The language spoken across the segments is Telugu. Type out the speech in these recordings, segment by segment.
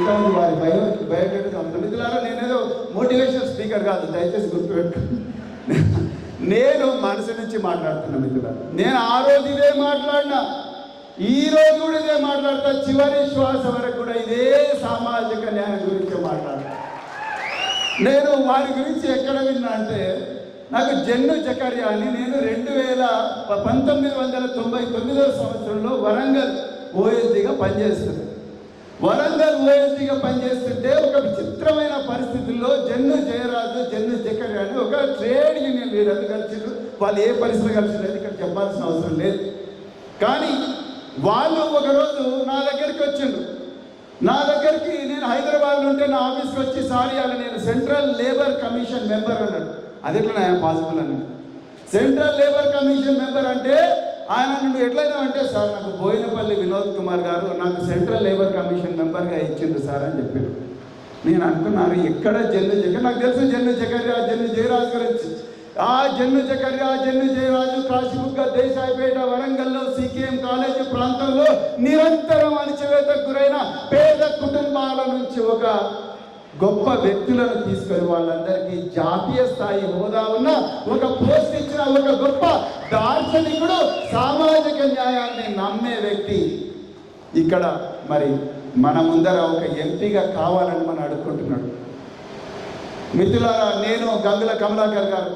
ఇంతకుముందు వారి బయోడేటా మిత్రులారా, నేనేదో మోటివేషనల్ స్పీకర్ కాదు, దయచేసి గుర్తుపెట్టుకోండి. నేను మనసు నుంచి మాట్లాడుతున్నా మిత్రులారా. నేను ఆ రోజు ఇదే మాట్లాడినా, ఈ రోజు కూడా ఇదే మాట్లాడతా, చివరి శ్వాస వరకు కూడా ఇదే సామాజిక న్యాయం గురించి మాట్లాడతా. నేను వారి గురించి ఎక్కడ విన్నా అంటే, నాకు జన్ను జకర్యా అని, నేను 1999 సంవత్సరంలో వరంగల్ ఓఎస్డీగా పనిచేస్తున్నాను. వరంగల్ ఓఎస్డీగా పనిచేస్తుంటే ఒక విచిత్రమైన పరిస్థితుల్లో జన్ను జయరాజు, జన్ను జకర్యా అని ఒక ట్రేడ్ యూనియన్ లీడర్ కలిసిండ్రు. వాళ్ళు ఏ పరిస్థితులు కలిసిండ్రు ఇక్కడ చెప్పాల్సిన అవసరం లేదు. కానీ వాళ్ళు ఒకరోజు నా దగ్గరికి వచ్చిండ్రు. నా దగ్గరికి, నేను హైదరాబాద్లో ఉంటే నా ఆఫీస్కి వచ్చి, సారీ అలా నేను సెంట్రల్ లేబర్ కమిషన్ మెంబర్ అన్నాడు. అది ఎట్లా పాసిబుల్ అని, సెంట్రల్ లేబర్ కమిషన్ మెంబర్ అంటే ఆయన నువ్వు ఎట్లయినా అంటే, సార్ నాకు బోయినపల్లి వినోద్ కుమార్ గారు నాకు సెంట్రల్ లేబర్ కమిషన్ మెంబర్గా ఇచ్చిండ్రు సార్ అని చెప్పారు. నేను అనుకున్నాను ఎక్కడ జన్ను జకర్యా, నాకు తెలుసు జన్ను జకర్యా, జన్ను జయరాజు గురించి. ఆ జన్ను జకర్యా, జన్ను జయరాజు కాశీబుగ్గ, దేశాయిపేట, వరంగల్లో సికేఎం కాలేజీ ప్రాంతంలో నిరంతరం అణచివేతకు గురైన పేద కుటుంబాల నుంచి ఒక గొప్ప వ్యక్తులను తీసుకొని వాళ్ళందరికీ జాతీయ స్థాయి హోదా ఉన్న ఒక పోస్ట్ ఇచ్చిన ఒక గొప్ప దార్శనికుడు, సామాజిక న్యాయాన్ని నమ్మే వ్యక్తి ఇక్కడ మరి మన ముందర ఒక ఎంపీగా కావాలని మనం అడుక్కుంటున్నాడు. మిత్రులారా, నేను గంగుల కమలాకర్ గారు,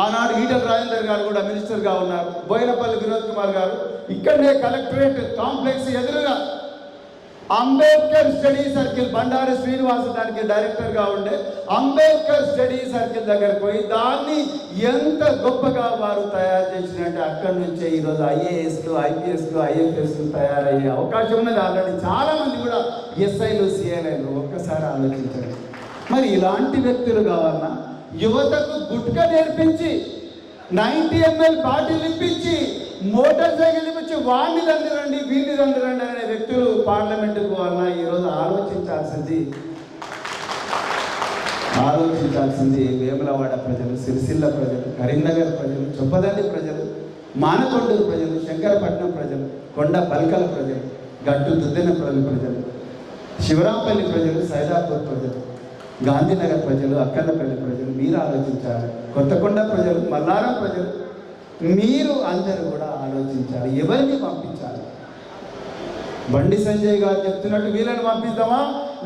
ఆనాడు ఈటల రాజేందర్ గారు కూడా మినిస్టర్గా ఉన్నారు, బోయినపల్లి వినోద్ కుమార్ గారు ఇక్కడనే కలెక్టరేట్ కాంప్లెక్స్ ఎదురుగా అంబేద్కర్ స్టడీ సర్కిల్, బండారు శ్రీనివాస దానికి డైరెక్టర్గా ఉండే అంబేద్కర్ స్టడీ సర్కిల్ దగ్గరకు పోయి దాన్ని ఎంత గొప్పగా వారు తయారు చేసినట్టే అక్కడి నుంచే ఈరోజు ఐఏఎస్లు, ఐపీఎస్లు, ఐఎఫ్ఎస్లు తయారయ్యే అవకాశం ఉన్నది. ఆల్రెడీ చాలామంది కూడా ఎస్ఐలు, సిఐలు. ఒక్కసారి ఆలోచించండి. మరి ఇలాంటి వ్యక్తులు కావాలన్నా, యువతకు గుట్క నేర్పించి 90 ml బాటిల్ ఇప్పించి, మోటార్ సైకిల్ ఇప్పించి, వాడిని దండరండి, వీడిని దండరండి అనే వ్యక్తులు పార్లమెంటుకు పోవాలన్నా ఈరోజు ఆలోచించాల్సింది వేములవాడ ప్రజలు, సిరిసిల్ల ప్రజలు, కరీంనగర్ ప్రజలు, చొప్పదండి ప్రజలు, మానకొండూరు ప్రజలు, శంకరపట్నం ప్రజలు, కొండ బల్కల ప్రజలు, గట్టు దుద్దెనపల్లి ప్రజలు, శివరాంపల్లి ప్రజలు, సైదాపూర్ ప్రజలు, గాంధీనగర్ ప్రజలు, అక్కన్నపల్లి ప్రజలు. మీరు ఆలోచించాలి. కొత్తకొండ ప్రజలు, మల్లారం ప్రజలు, మీరు అందరూ కూడా ఆలోచించాలి. ఎవరిని పంపించాలి? బండి సంజయ్ గారు చెప్తున్నట్టు వీళ్ళని పంపిద్దామా,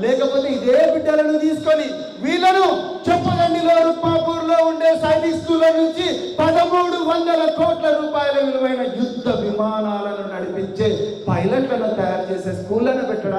లేకపోతే ఇదే బిడ్డలను తీసుకొని వీళ్ళను చొప్పదండిలో, రుక్మాపూర్లో ఉండే సైనిక్ స్కూళ్ళ నుంచి 1300 కోట్ల రూపాయల విలువైన యుద్ధ విమానాలను నడిపించే పైలట్లను తయారు చేసే స్కూళ్ళను పెట్టడానికి